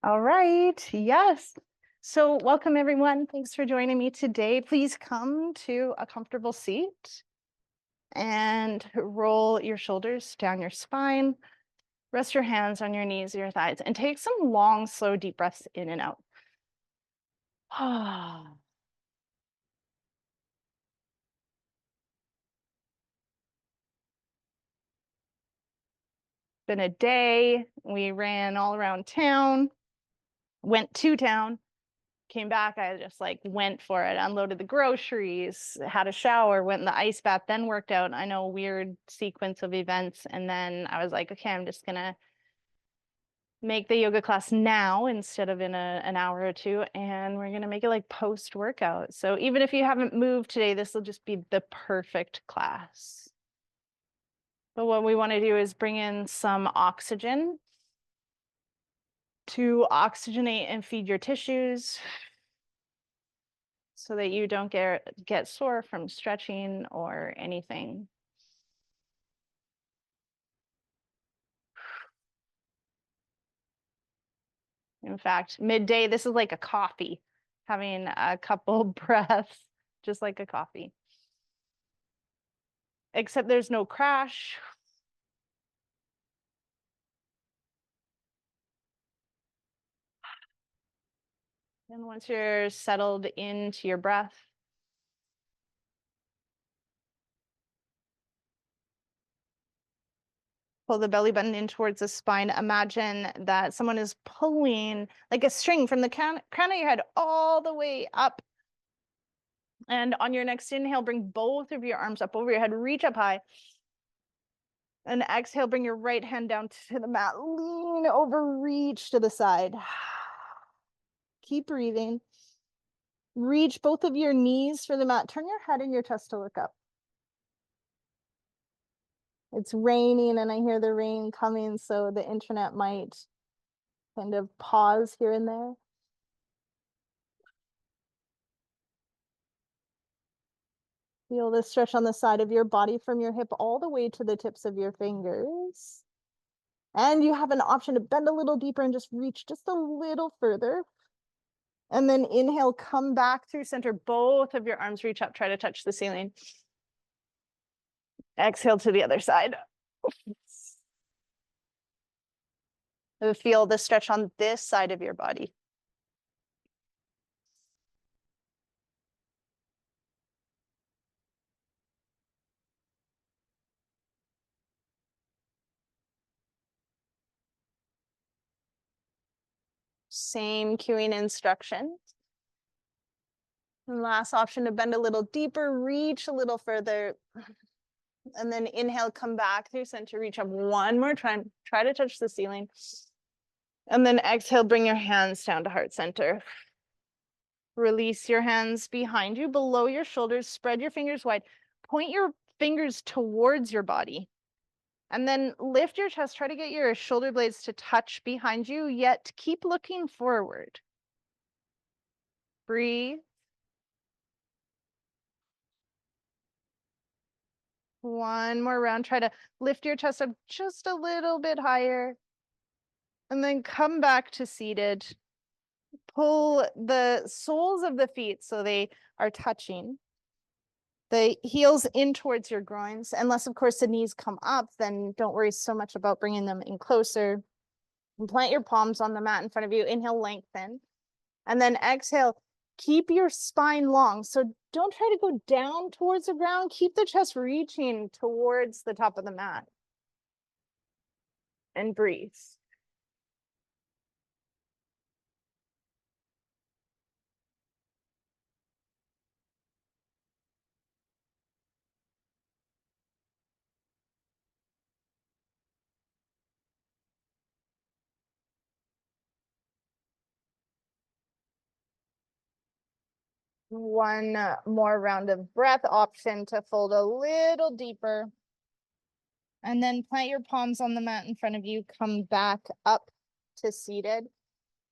All right, yes. So welcome everyone. Thanks for joining me today. Please come to a comfortable seat and roll your shoulders down your spine. Rest your hands on your knees or your thighs and take some long, slow, deep breaths in and out. Been a day. We ran all around town, went to town, came back. I just like went for it, unloaded the groceries, had a shower, went in the ice bath, then worked out. I know, weird sequence of events. And then I was like, okay, I'm just gonna make the yoga class now instead of in an hour or two. And we're gonna make it like post workout. So even if you haven't moved today, this will just be the perfect class. But what we want to do is bring in some oxygen to oxygenate and feed your tissues so that you don't get sore from stretching or anything. In fact, midday, this is like a coffee, having a couple breaths, just like a coffee. Except there's no crash. And once you're settled into your breath, pull the belly button in towards the spine. Imagine that someone is pulling like a string from the crown of your head all the way up. And on your next inhale, bring both of your arms up over your head, reach up high. And exhale, bring your right hand down to the mat, lean over, reach to the side. Keep breathing. Reach both of your knees for the mat. Turn your head and your chest to look up. It's raining and I hear the rain coming, so the internet might kind of pause here and there. Feel the stretch on the side of your body from your hip all the way to the tips of your fingers. And you have an option to bend a little deeper and just reach just a little further. And then inhale, come back through center. Both of your arms reach up, try to touch the ceiling. Exhale to the other side. Feel the stretch on this side of your body. Same cueing instructions. And last option to bend a little deeper, reach a little further. And then inhale, come back through center, reach up one more time. Try to touch the ceiling. And then exhale, bring your hands down to heart center. Release your hands behind you, below your shoulders, spread your fingers wide. Point your fingers towards your body. And then lift your chest, try to get your shoulder blades to touch behind you, yet keep looking forward. Breathe. One more round. Try to lift your chest up just a little bit higher. And then come back to seated. Pull the soles of the feet so they are touching. The heels in towards your groins. Unless, of course, the knees come up, then don't worry so much about bringing them in closer. And plant your palms on the mat in front of you. Inhale, lengthen. And then exhale, keep your spine long. So don't try to go down towards the ground. Keep the chest reaching towards the top of the mat. And breathe. One more round of breath, option to fold a little deeper. And then plant your palms on the mat in front of you. Come back up to seated.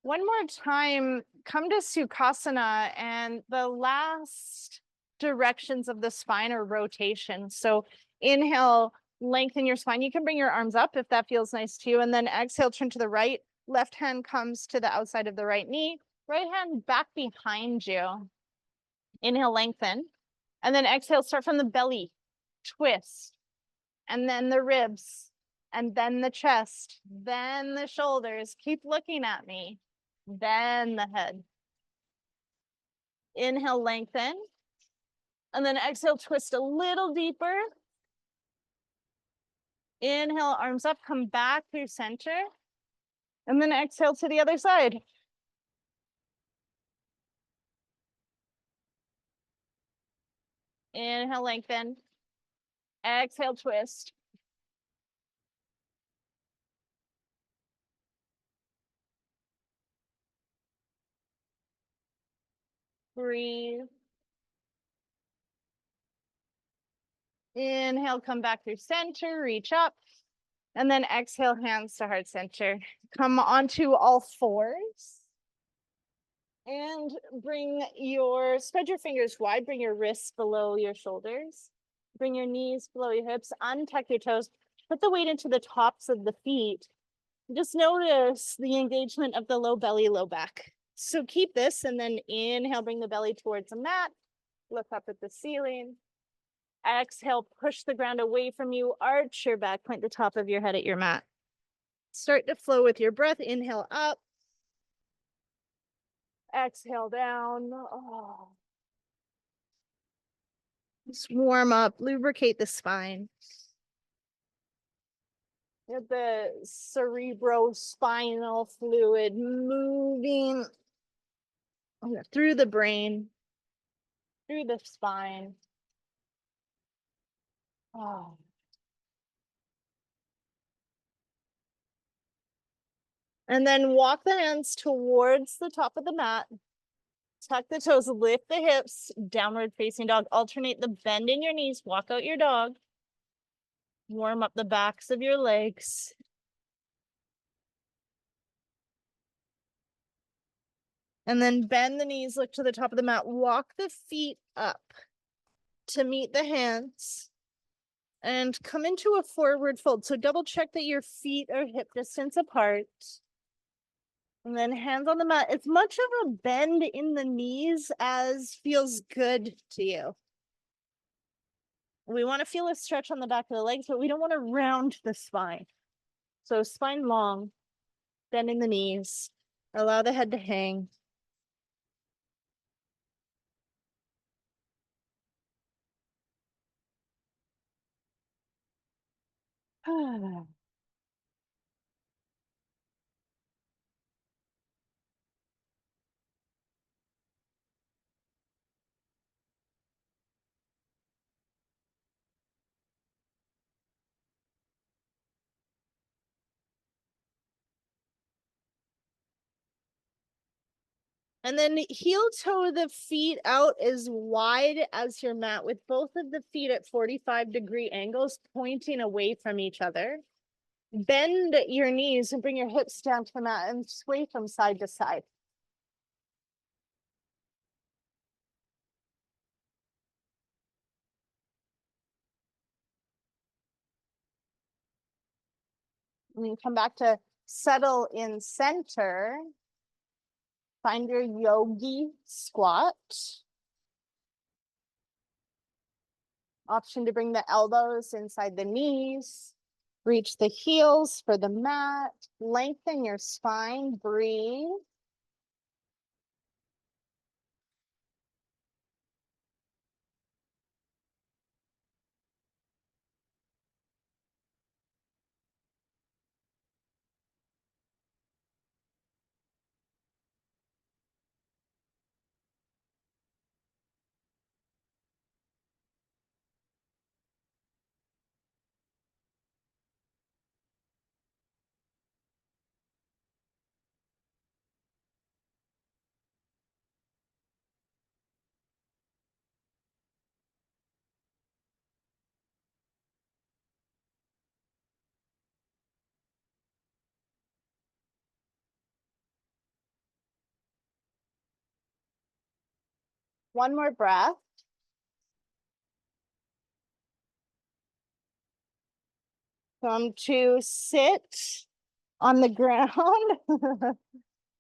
One more time, come to Sukhasana, and the last directions of the spine are rotation. So inhale, lengthen your spine. You can bring your arms up if that feels nice to you. And then exhale, turn to the right. Left hand comes to the outside of the right knee. Right hand back behind you. Inhale, lengthen. And then exhale, start from the belly. Twist. And then the ribs. And then the chest. Then the shoulders. Keep looking at me. Then the head. Inhale, lengthen. And then exhale, twist a little deeper. Inhale, arms up, come back through center. And then exhale to the other side. Inhale, lengthen. Exhale, twist. Breathe. Inhale, come back through center, reach up. And then exhale, hands to heart center. Come onto all fours. And spread your fingers wide, bring your wrists below your shoulders. Bring your knees below your hips, untuck your toes, put the weight into the tops of the feet. Just notice the engagement of the low belly, low back. So keep this and then inhale, bring the belly towards the mat. Look up at the ceiling. Exhale, push the ground away from you, arch your back, point the top of your head at your mat. Start to flow with your breath. Inhale up. Exhale down. Oh. Just warm up, lubricate the spine. Get the cerebrospinal fluid moving through the brain, through the spine. Oh. And then walk the hands towards the top of the mat. Tuck the toes, lift the hips, downward facing dog. Alternate the bend in your knees, walk out your dog. Warm up the backs of your legs. And then bend the knees, look to the top of the mat. Walk the feet up to meet the hands. And come into a forward fold. So double check that your feet are hip distance apart. And then hands on the mat. As much of a bend in the knees as feels good to you. We want to feel a stretch on the back of the legs, but we don't want to round the spine. So spine long, bend in the knees. Allow the head to hang. And then heel toe the feet out as wide as your mat with both of the feet at 45-degree angles pointing away from each other. Bend your knees and bring your hips down to the mat and sway from side to side. And then come back to settle in center. Find your yogi squat. Option to bring the elbows inside the knees. Reach the heels for the mat. Lengthen your spine. Breathe. One more breath. Come to sit On the ground.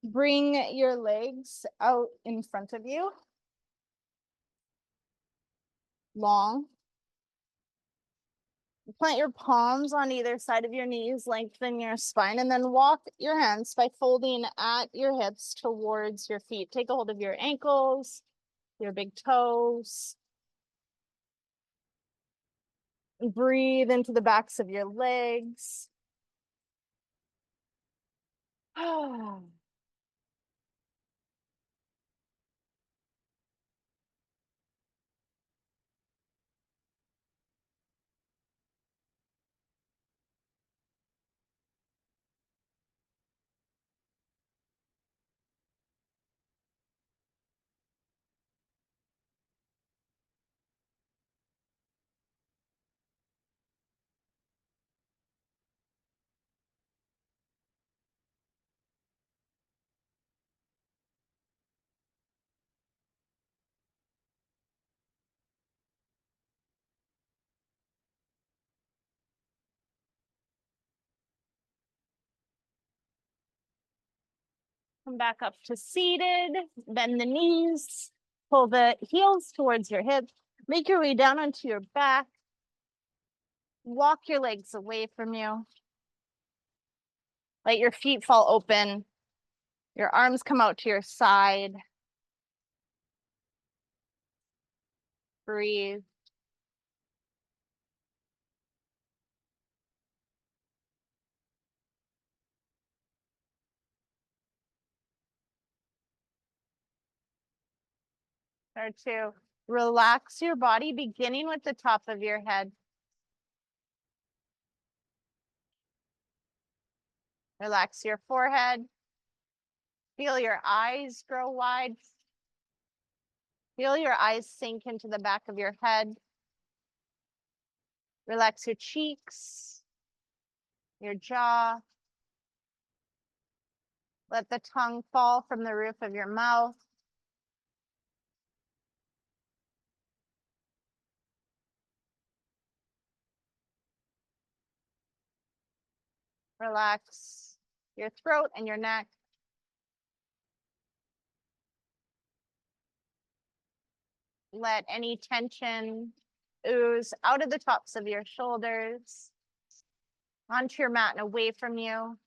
Bring your legs out in front of you. Long. Plant your palms on either side of your knees, lengthen your spine, and then walk your hands by folding at your hips towards your feet. Take a hold of your ankles, your big toes. Breathe into the backs of your legs. Come back up to seated. Bend the knees. Pull the heels towards your hips. Make your way down onto your back. Walk your legs away from you. Let your feet fall open. Your arms come out to your side. Breathe. Start to relax your body, beginning with the top of your head. Relax your forehead. Feel your eyes grow wide. Feel your eyes sink into the back of your head. Relax your cheeks, your jaw. Let the tongue fall from the roof of your mouth. Relax your throat and your neck. Let any tension ooze out of the tops of your shoulders, onto your mat and away from you.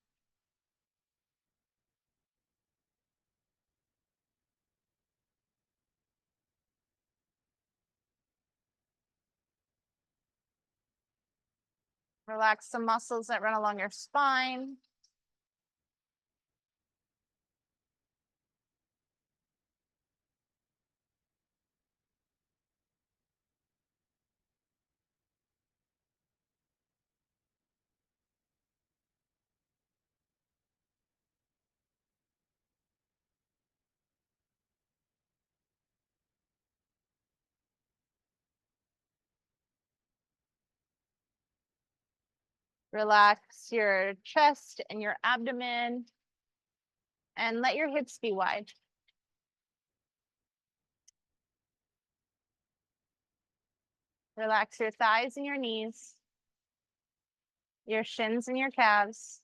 Relax the muscles that run along your spine. Relax your chest and your abdomen, and let your hips be wide. Relax your thighs and your knees, your shins and your calves,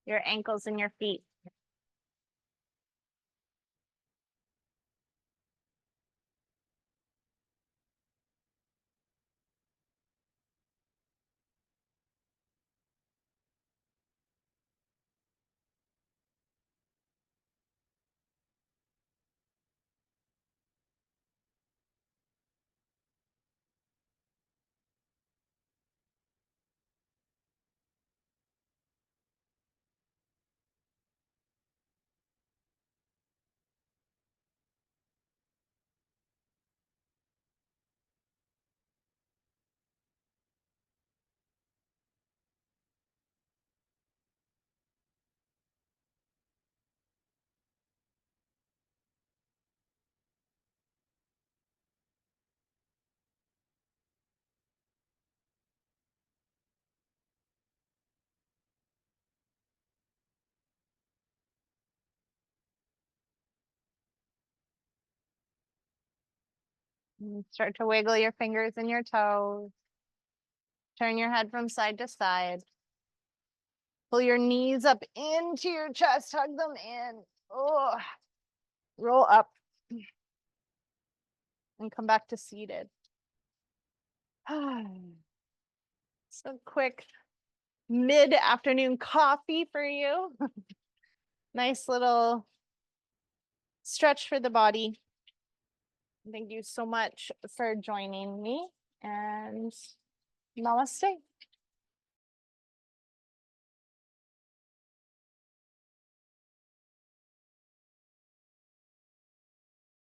your ankles and your feet. And start to wiggle your fingers and your toes. Turn your head from side to side. Pull your knees up into your chest, hug them in. Oh, roll up and come back to seated. So quick mid-afternoon coffee for you. Nice little stretch for the body. Thank you so much for joining me, and namaste.